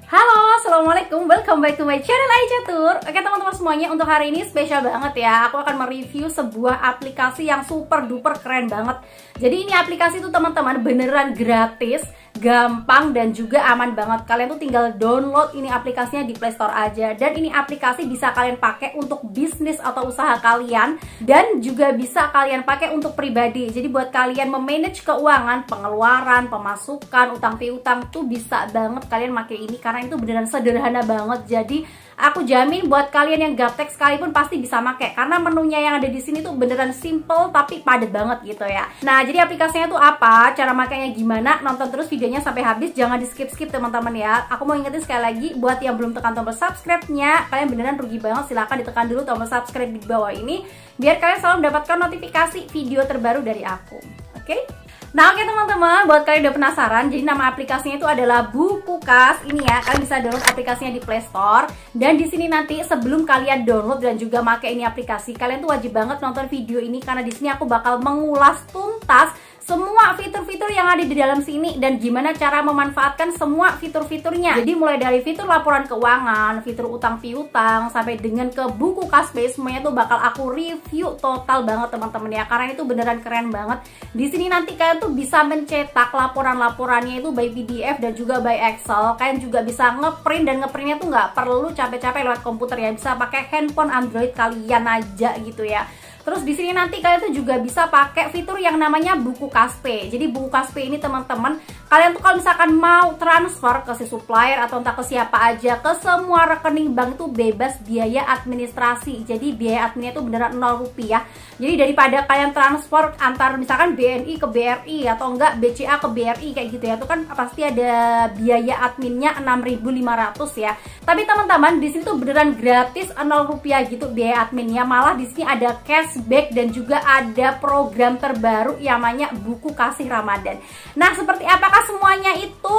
Halo, assalamualaikum, welcome back to my channel Aicatur. Oke teman-teman semuanya, untuk hari ini spesial banget ya. Aku akan mereview sebuah aplikasi yang super duper keren banget. Jadi ini aplikasi tuh teman-teman beneran gratis, gampang dan juga aman banget. Kalian tuh tinggal download ini aplikasinya di Play Store aja. Dan ini aplikasi bisa kalian pakai untuk bisnis atau usaha kalian, dan juga bisa kalian pakai untuk pribadi. Jadi buat kalian memanage keuangan, pengeluaran, pemasukan, utang piutang tuh bisa banget kalian pakai ini karena itu beneran sederhana banget. Jadi aku jamin buat kalian yang gaptek sekalipun pasti bisa pakai karena menunya yang ada di sini tuh beneran simple tapi padat banget gitu ya. Nah, jadi aplikasinya tuh apa, cara makainya gimana, nonton terus videonya sampai habis, jangan di skip-skip teman-teman ya. Aku mau ingetin sekali lagi buat yang belum tekan tombol subscribe-nya, kalian beneran rugi banget. Silahkan ditekan dulu tombol subscribe di bawah ini biar kalian selalu mendapatkan notifikasi video terbaru dari aku. Oke? Nah oke teman-teman, buat kalian udah penasaran, jadi nama aplikasinya itu adalah Bukukas. Ini ya, kalian bisa download aplikasinya di Play Store. Dan di sini nanti sebelum kalian download dan juga pakai ini aplikasi, kalian tuh wajib banget nonton video ini karena di sini aku bakal mengulas tuntas semua fitur-fitur yang ada di dalam sini dan gimana cara memanfaatkan semua fitur-fiturnya. Jadi mulai dari fitur laporan keuangan, fitur utang piutang, sampai dengan ke buku kas pay, semuanya tuh bakal aku review total banget teman-teman ya. Karena itu beneran keren banget. Di sini nanti kalian tuh bisa mencetak laporan-laporannya itu by PDF dan juga by Excel. Kalian juga bisa ngeprint, dan ngeprintnya tuh nggak perlu capek-capek lewat komputer ya. Bisa pakai handphone Android kalian aja gitu ya. Terus di sini nanti kalian tuh juga bisa pakai fitur yang namanya buku kas pay. Jadi buku kas pay ini teman-teman, kalian tuh kalau misalkan mau transfer ke si supplier atau entah ke siapa aja, ke semua rekening bank itu bebas biaya administrasi. Jadi biaya adminnya tuh beneran 0 rupiah. Jadi daripada kalian transfer antar misalkan BNI ke BRI atau enggak BCA ke BRI kayak gitu ya, itu kan pasti ada biaya adminnya 6.500 ya. Tapi teman-teman di sini tuh beneran gratis 0 rupiah gitu biaya adminnya. Malah di sini ada cashback dan juga ada program terbaru yang namanya buku kasih Ramadan. Nah, seperti apakah semuanya itu?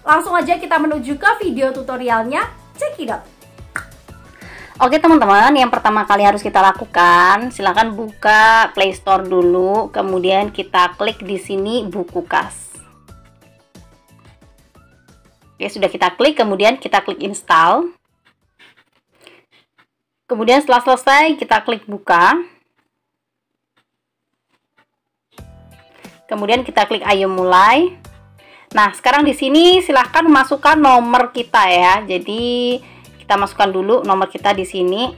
Langsung aja kita menuju ke video tutorialnya. Cekidot. Oke teman-teman, yang pertama kali harus kita lakukan, silahkan buka Play Store dulu, kemudian kita klik di sini Bukukas. Oke, sudah kita klik, kemudian kita klik install. Kemudian setelah selesai, kita klik buka. Kemudian kita klik ayo mulai. Nah, sekarang di sini silahkan masukkan nomor kita ya. Jadi kita masukkan dulu nomor kita di sini.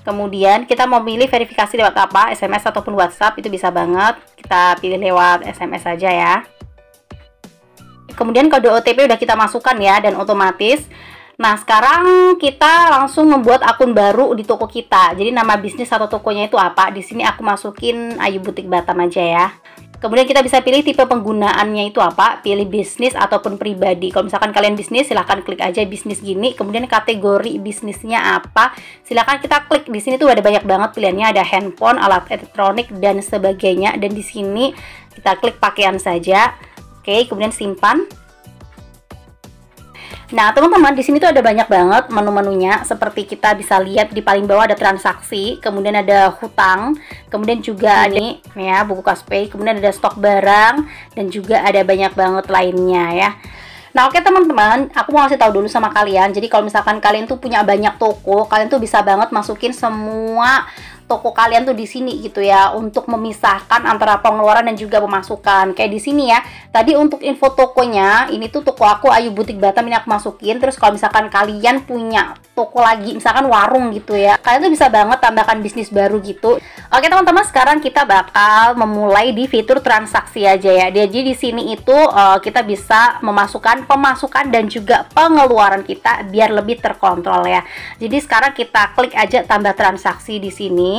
Kemudian kita mau pilih verifikasi lewat apa, SMS ataupun WhatsApp, itu bisa banget. Kita pilih lewat SMS saja ya. Kemudian kode OTP udah kita masukkan ya, dan otomatis. Nah, sekarang kita langsung membuat akun baru di toko kita. Jadi nama bisnis atau tokonya itu apa? Di sini aku masukin Ayu Butik Batam aja ya. Kemudian kita bisa pilih tipe penggunaannya itu apa, pilih bisnis ataupun pribadi. Kalau misalkan kalian bisnis, silahkan klik aja bisnis gini. Kemudian kategori bisnisnya apa, silahkan kita klik. Di sini tuh ada banyak banget pilihannya, ada handphone, alat elektronik dan sebagainya. Dan di sini kita klik pakaian saja. Oke, kemudian simpan. Nah teman-teman, di sini tuh ada banyak banget menu-menunya. Seperti kita bisa lihat di paling bawah ada transaksi, kemudian ada hutang, kemudian juga ini ya buku kas pay, kemudian ada stok barang, dan juga ada banyak banget lainnya ya. Nah oke teman-teman, aku mau kasih tahu dulu sama kalian. Jadi kalau misalkan kalian tuh punya banyak toko, kalian tuh bisa banget masukin semua toko kalian tuh di sini gitu ya, untuk memisahkan antara pengeluaran dan juga pemasukan. Kayak di sini ya. Tadi untuk info tokonya, ini tuh toko aku Ayu Butik Batam, ini aku masukin. Terus kalau misalkan kalian punya toko lagi, misalkan warung gitu ya, kalian tuh bisa banget tambahkan bisnis baru gitu. Oke teman-teman, sekarang kita bakal memulai di fitur transaksi aja ya. Jadi di sini itu kita bisa memasukkan pemasukan dan juga pengeluaran kita biar lebih terkontrol ya. Jadi sekarang kita klik aja tambah transaksi di sini.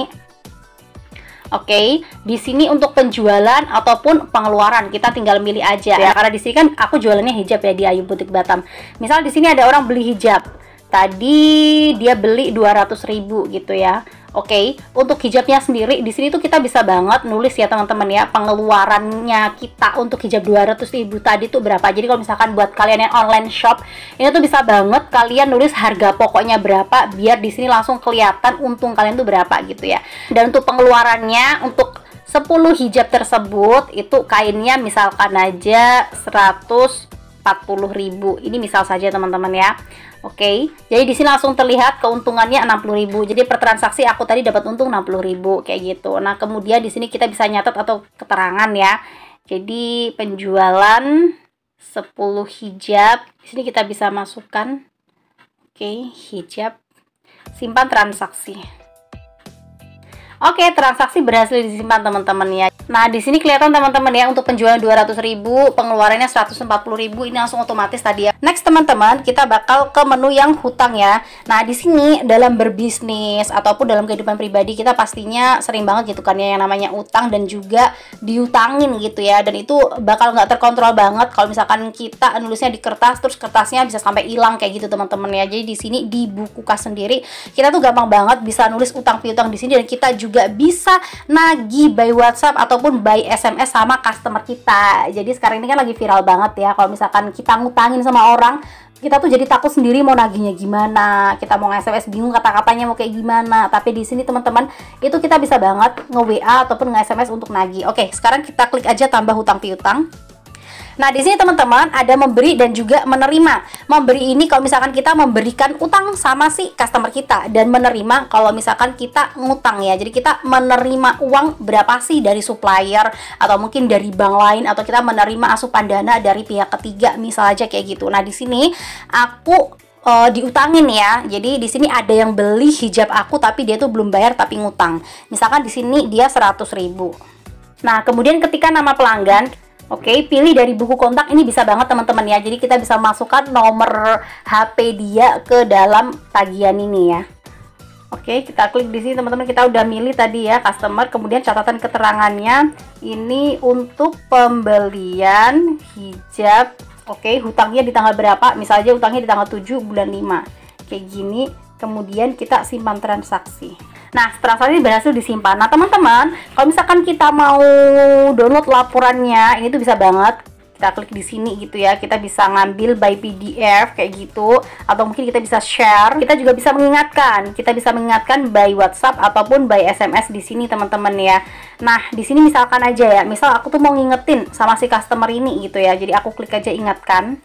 Oke, di sini untuk penjualan ataupun pengeluaran kita tinggal milih aja ya. Karena di sini kan aku jualannya hijab ya di Ayu Butik Batam. Misal di sini ada orang beli hijab. Tadi dia beli 200.000 gitu ya. Oke, untuk hijabnya sendiri di sini tuh kita bisa banget nulis ya teman-teman ya, pengeluarannya kita untuk hijab 200.000 tadi tuh berapa. Jadi kalau misalkan buat kalian yang online shop, ini tuh bisa banget kalian nulis harga pokoknya berapa biar di sini langsung kelihatan untung kalian tuh berapa gitu ya. Dan untuk pengeluarannya, untuk 10 hijab tersebut itu kainnya misalkan aja 140 40.000. Ini misal saja teman-teman ya. Oke, jadi di sini langsung terlihat keuntungannya 60.000. Jadi per transaksi aku tadi dapat untung 60.000 kayak gitu. Nah, kemudian di sini kita bisa nyatet atau keterangan ya. Jadi penjualan 10 hijab. Di sini kita bisa masukkan. Oke, hijab. Simpan transaksi. Oke, transaksi berhasil disimpan teman-teman ya. Nah, di sini kelihatan teman-teman ya, untuk penjualan 200.000, pengeluarannya 140.000, ini langsung otomatis tadi ya. Next teman-teman, kita bakal ke menu yang hutang ya. Nah, di sini dalam berbisnis ataupun dalam kehidupan pribadi kita pastinya sering banget gitu kan ya, yang namanya utang dan juga diutangin gitu ya. Dan itu bakal nggak terkontrol banget kalau misalkan kita nulisnya di kertas, terus kertasnya bisa sampai hilang kayak gitu teman-teman ya. Jadi di sini di buku kas sendiri, kita tuh gampang banget bisa nulis utang piutang di sini, dan kita juga bisa nagih by WhatsApp ataupun by SMS sama customer kita. Jadi sekarang ini kan lagi viral banget ya, kalau misalkan kita ngutangin sama orang, kita tuh jadi takut sendiri mau nagihnya gimana, kita mau nge-SMS bingung kata-katanya mau kayak gimana. Tapi di sini teman-teman, itu kita bisa banget nge-WA ataupun nge-SMS untuk nagih. Oke, sekarang kita klik aja tambah hutang piutang. Nah, di sini teman-teman ada memberi dan juga menerima. Memberi ini kalau misalkan kita memberikan utang sama si customer kita, dan menerima kalau misalkan kita ngutang ya. Jadi kita menerima uang berapa sih dari supplier atau mungkin dari bank lain, atau kita menerima asupan dana dari pihak ketiga misal aja kayak gitu. Nah, di sini aku diutangin ya. Jadi di sini ada yang beli hijab aku tapi dia tuh belum bayar tapi ngutang. Misalkan di sini dia 100.000. Nah, kemudian ketika nama pelanggan, oke, pilih dari buku kontak. Ini bisa banget teman-teman ya. Jadi kita bisa masukkan nomor HP dia ke dalam tagihan ini ya. Oke, kita klik di sini teman-teman. Kita udah milih tadi ya customer, kemudian catatan keterangannya ini untuk pembelian hijab. Oke, hutangnya di tanggal berapa? Misalnya hutangnya di tanggal 7 bulan 5. Kayak gini. Kemudian kita simpan transaksi. Nah, transaksi berhasil disimpan. Nah, teman-teman, kalau misalkan kita mau download laporannya, ini tuh bisa banget. Kita klik di sini gitu ya. Kita bisa ngambil by PDF kayak gitu, atau mungkin kita bisa share. Kita juga bisa mengingatkan. Kita bisa mengingatkan by WhatsApp ataupun by SMS di sini, teman-teman ya. Nah, di sini misalkan aja ya. Misal aku tuh mau ngingetin sama si customer ini gitu ya. Jadi aku klik aja ingatkan.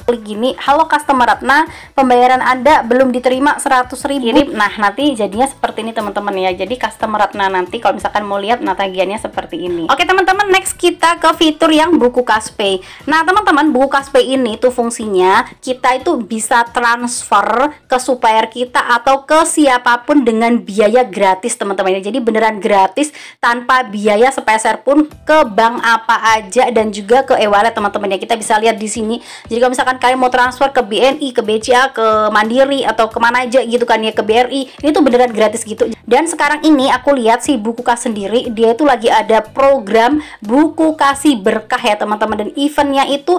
Klik gini, halo customer Ratna, pembayaran Anda belum diterima 100.000. Nah, nanti jadinya seperti ini teman-teman ya. Jadi customer Ratna nanti kalau misalkan mau lihat tagihannya seperti ini. Oke teman-teman, next kita ke fitur yang buku kas pay. Nah teman-teman, buku kas pay ini tuh fungsinya kita itu bisa transfer ke supplier kita atau ke siapapun dengan biaya gratis teman-teman ya. Jadi beneran gratis tanpa biaya sepeser pun, ke bank apa aja dan juga ke e-wallet teman-teman ya. Kita bisa lihat di sini. Jadi kalau misalkan kalian mau transfer ke BNI, ke BCA, ke Mandiri atau kemana aja gitu kan ya, ke BRI, ini tuh beneran gratis gitu. Dan sekarang ini aku lihat si buku kas sendiri, dia itu lagi ada program buku kasih berkah ya teman-teman, dan eventnya itu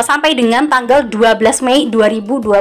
sampai dengan tanggal 12 Mei 2021.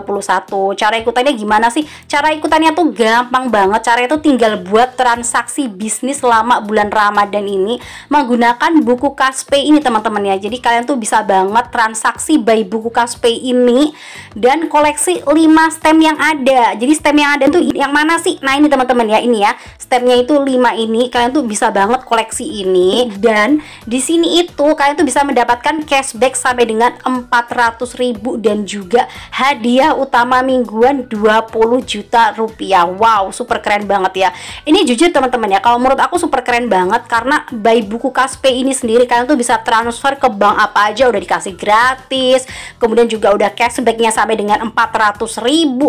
Cara ikutannya gimana sih? Cara ikutannya tuh gampang banget. Caranya tuh tinggal buat transaksi bisnis selama bulan Ramadan ini menggunakan buku kas pay ini teman-teman ya. Jadi kalian tuh bisa banget transaksi by buku kas pay ini dan koleksi 5 stem yang ada. Jadi stem yang ada tuh yang mana sih? Nah ini teman-teman ya, ini ya stemnya itu 5 ini. Kalian tuh bisa banget koleksi ini, dan di sini itu kalian tuh bisa mendapatkan cashback sampai dengan 400.000 dan juga hadiah utama mingguan 20 juta rupiah. Wow, super keren banget ya. Ini jujur teman-teman ya, kalau menurut aku super keren banget, karena by buku kas pay ini sendiri kalian tuh bisa transfer ke bank apa aja udah dikasih gratis. Kemudian juga udah cashbacknya sampai dengan 400.000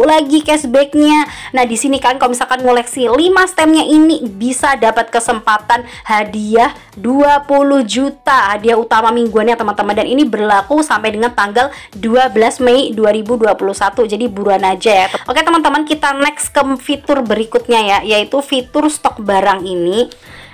lagi cashbacknya. Nah di sini kan kalau misalkan ngoleksi 5 stemnya ini bisa dapat kesempatan hadiah 20 juta hadiah utama mingguannya teman-teman, dan ini berlaku sampai dengan tanggal 12 Mei 2021. Jadi buruan aja ya. Oke teman-teman, kita next ke fitur berikutnya ya, yaitu fitur stok barang ini.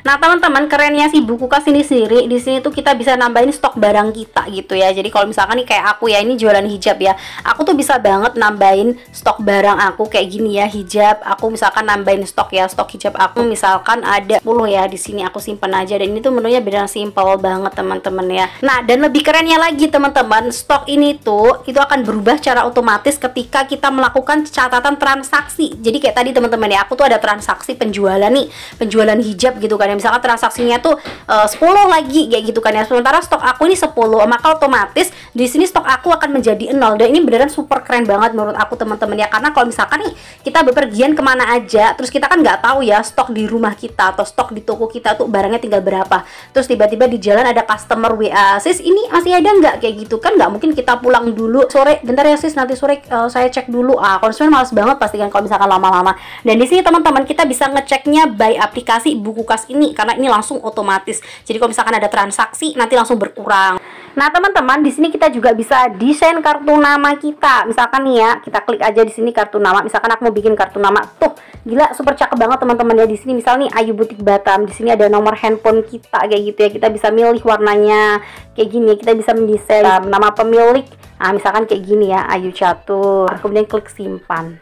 Nah teman-teman, kerennya sih buku kas ini sendiri, di sini tuh kita bisa nambahin stok barang kita gitu ya. Jadi kalau misalkan nih kayak aku ya, ini jualan hijab ya, aku tuh bisa banget nambahin stok barang aku kayak gini ya, hijab. Aku misalkan nambahin stok ya, stok hijab aku misalkan ada 10 ya, di sini aku simpen aja, dan ini tuh menunya beneran simple banget teman-teman ya. Nah dan lebih kerennya lagi teman-teman, stok ini tuh itu akan berubah secara otomatis ketika kita melakukan catatan transaksi. Jadi kayak tadi teman-teman ya, aku tuh ada transaksi penjualan nih, penjualan hijab gitu kan ya, misalkan transaksinya tuh 10 lagi kayak gitu kan ya. Sementara stok aku ini 10, maka otomatis di sini stok aku akan menjadi 0. Dan ini beneran super keren banget menurut aku teman-teman ya, karena kalau misalkan nih kita bepergian kemana aja, terus kita kan nggak tahu ya stok di rumah kita atau stok di toko kita tuh barangnya tinggal berapa, terus tiba-tiba di jalan ada customer WA, sis ini masih ada nggak, kayak gitu kan nggak mungkin kita pulang dulu, sore bentar ya sis, nanti sore saya cek dulu. Konsumen males banget pasti kan kalau misalkan lama-lama. Dan di sini teman-teman kita bisa ngeceknya by aplikasi buku kas ini, karena ini langsung otomatis. Jadi kalau misalkan ada transaksi nanti langsung berkurang. Nah teman-teman, di sini kita juga bisa desain kartu nama kita. Misalkan nih ya, kita klik aja di sini kartu nama. Misalkan aku mau bikin kartu nama, tuh gila super cakep banget teman-teman ya. Di sini misalnya nih Ayu Butik Batam. Di sini ada nomor handphone kita kayak gitu ya. Kita bisa milih warnanya kayak gini. Kita bisa mendesain nama pemilik. Nah misalkan kayak gini ya, Ayu Catur. Kemudian klik simpan.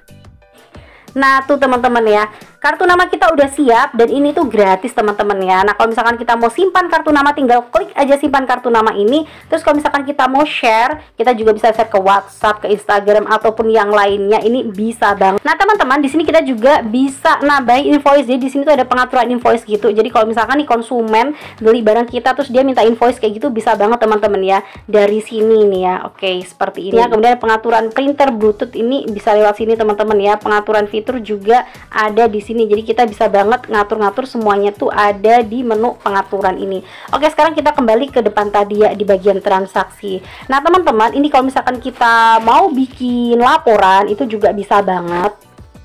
Nah tuh teman-teman ya, kartu nama kita udah siap dan ini tuh gratis teman-teman ya. Nah kalau misalkan kita mau simpan kartu nama, tinggal klik aja simpan kartu nama ini. Terus kalau misalkan kita mau share, kita juga bisa share ke WhatsApp, ke Instagram ataupun yang lainnya. Ini bisa banget. Nah teman-teman, di sini kita juga bisa nambahin invoice. Jadi di sini tuh ada pengaturan invoice gitu. Jadi kalau misalkan nih konsumen beli barang kita terus dia minta invoice kayak gitu, bisa banget teman-teman ya. Dari sini nih ya. Oke, seperti ini ya. Kemudian pengaturan printer Bluetooth ini bisa lewat sini teman-teman ya. Pengaturan fitur juga ada di sini. Jadi kita bisa banget ngatur-ngatur semuanya tuh ada di menu pengaturan ini. Oke, sekarang kita kembali ke depan tadi ya, di bagian transaksi. Nah teman-teman, ini kalau misalkan kita mau bikin laporan itu juga bisa banget.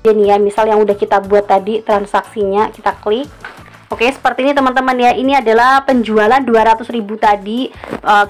Jadi ya, misal yang udah kita buat tadi transaksinya, kita klik. Oke, seperti ini teman-teman ya. Ini adalah penjualan 200.000 tadi,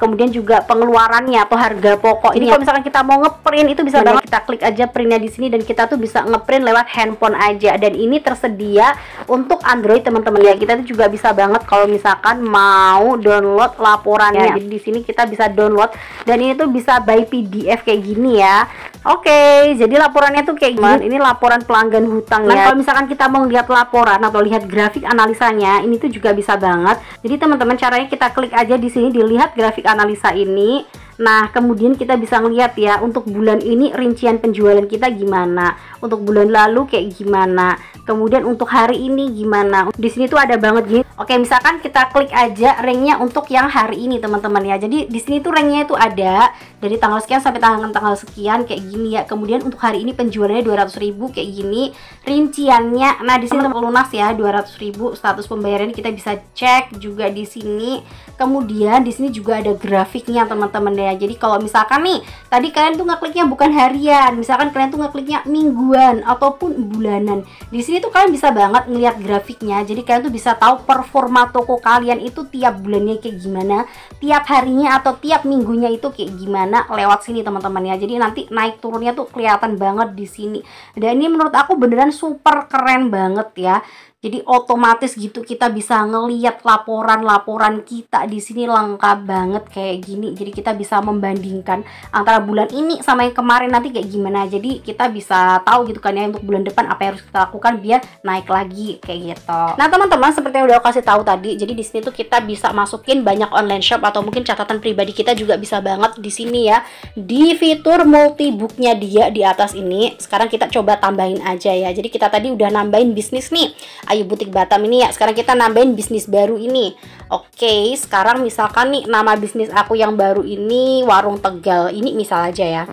kemudian juga pengeluarannya atau harga pokok. Ini kalau misalkan kita mau ngeprint itu bisa banget, kita klik aja printnya di sini dan kita tuh bisa ngeprint lewat handphone aja. Dan ini tersedia untuk Android teman-teman ya. Kita tuh juga bisa banget kalau misalkan mau download laporannya. Jadi di sini kita bisa download dan ini tuh bisa by PDF kayak gini ya. Oke, jadi laporannya tuh kayak gini. Ini laporan pelanggan hutang ya. Kalau misalkan kita mau lihat laporan atau lihat grafik analisanya, ini tuh juga bisa banget. Jadi teman-teman, caranya kita klik aja di sini, dilihat grafik analisa ini. Nah, kemudian kita bisa ngeliat ya, untuk bulan ini rincian penjualan kita gimana, untuk bulan lalu kayak gimana, kemudian untuk hari ini gimana. Di sini tuh ada banget gini. Oke, misalkan kita klik aja ranknya untuk yang hari ini teman-teman ya. Jadi di sini tuh ranknya itu ada dari tanggal sekian sampai tanggal sekian kayak gini ya. Kemudian untuk hari ini penjualannya 200.000 kayak gini rinciannya. Nah, di sini lunas ya 200.000. Status pembayaran kita bisa cek juga di sini. Kemudian di sini juga ada grafiknya teman-teman ya. Jadi kalau misalkan nih tadi kalian tuh ngekliknya bukan harian, misalkan kalian tuh ngekliknya mingguan ataupun bulanan, di sini tuh kalian bisa banget ngeliat grafiknya. Jadi kalian tuh bisa tahu performa toko kalian itu tiap bulannya kayak gimana, tiap harinya atau tiap minggunya itu kayak gimana lewat sini teman-teman ya. Jadi nanti naik turunnya tuh kelihatan banget di sini. Dan ini menurut aku beneran super keren banget ya. Jadi otomatis gitu kita bisa ngeliat laporan-laporan kita di sini lengkap banget kayak gini. Jadi kita bisa membandingkan antara bulan ini sama yang kemarin nanti kayak gimana. Jadi kita bisa tahu gitu kan ya untuk bulan depan apa yang harus kita lakukan biar naik lagi kayak gitu. Nah teman-teman, seperti yang udah aku kasih tahu tadi, jadi di sini tuh kita bisa masukin banyak online shop atau mungkin catatan pribadi kita juga bisa banget di sini ya. Di fitur multi booknya dia di atas ini. Sekarang kita coba tambahin aja ya. Jadi kita tadi udah nambahin bisnis nih, Ayu Butik Batam ini ya. Sekarang kita nambahin bisnis baru ini. Oke, sekarang misalkan nih nama bisnis aku yang baru ini Warung Tegal. Ini misal aja ya.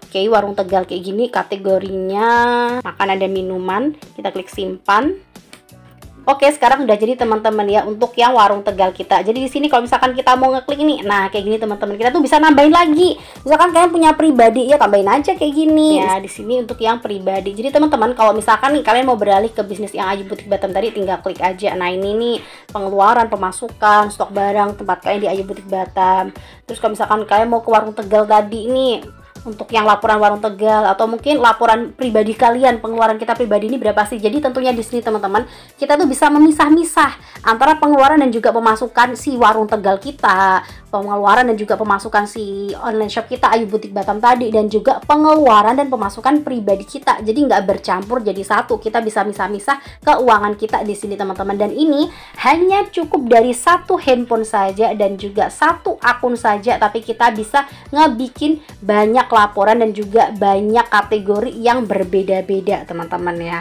Oke, Warung Tegal kayak gini, kategorinya makanan dan minuman. Kita klik simpan. Oke, sekarang udah jadi teman-teman ya untuk yang Warung Tegal kita. Jadi di sini kalau misalkan kita mau ngeklik ini, nah kayak gini teman-teman, kita tuh bisa nambahin lagi. Misalkan kalian punya pribadi ya, tambahin aja kayak gini. Ya, di sini untuk yang pribadi. Jadi teman-teman, kalau misalkan nih kalian mau beralih ke bisnis yang Ayu Butik Batam tadi, tinggal klik aja. Nah, ini nih pengeluaran, pemasukan, stok barang tempat kalian di Ayu Butik Batam. Terus kalau misalkan kalian mau ke Warung Tegal tadi ini, untuk yang laporan Warung Tegal atau mungkin laporan pribadi kalian, pengeluaran kita pribadi ini berapa sih. Jadi tentunya di sini teman-teman, kita tuh bisa memisah-misah antara pengeluaran dan juga pemasukan si Warung Tegal kita, pengeluaran dan juga pemasukan si online shop kita Ayu Butik Batam tadi, dan juga pengeluaran dan pemasukan pribadi kita. Jadi nggak bercampur jadi satu, kita bisa misah-misah keuangan kita di sini teman-teman. Dan ini hanya cukup dari satu handphone saja dan juga satu akun saja, tapi kita bisa ngebikin banyak laporan dan juga banyak kategori yang berbeda-beda teman-teman ya.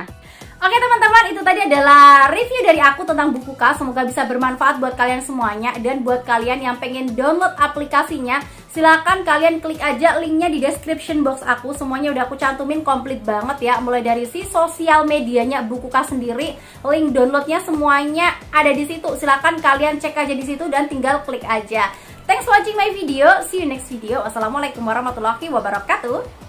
Oke teman-teman, itu tadi adalah review dari aku tentang Bukuka. Semoga bisa bermanfaat buat kalian semuanya. Dan buat kalian yang pengen download aplikasinya, silakan kalian klik aja linknya di description box aku. Semuanya udah aku cantumin komplit banget ya. Mulai dari si sosial medianya Bukuka sendiri, link downloadnya semuanya ada di situ. Silakan kalian cek aja di situ dan tinggal klik aja. Thanks for watching my video. See you next video. Wassalamualaikum warahmatullahi wabarakatuh.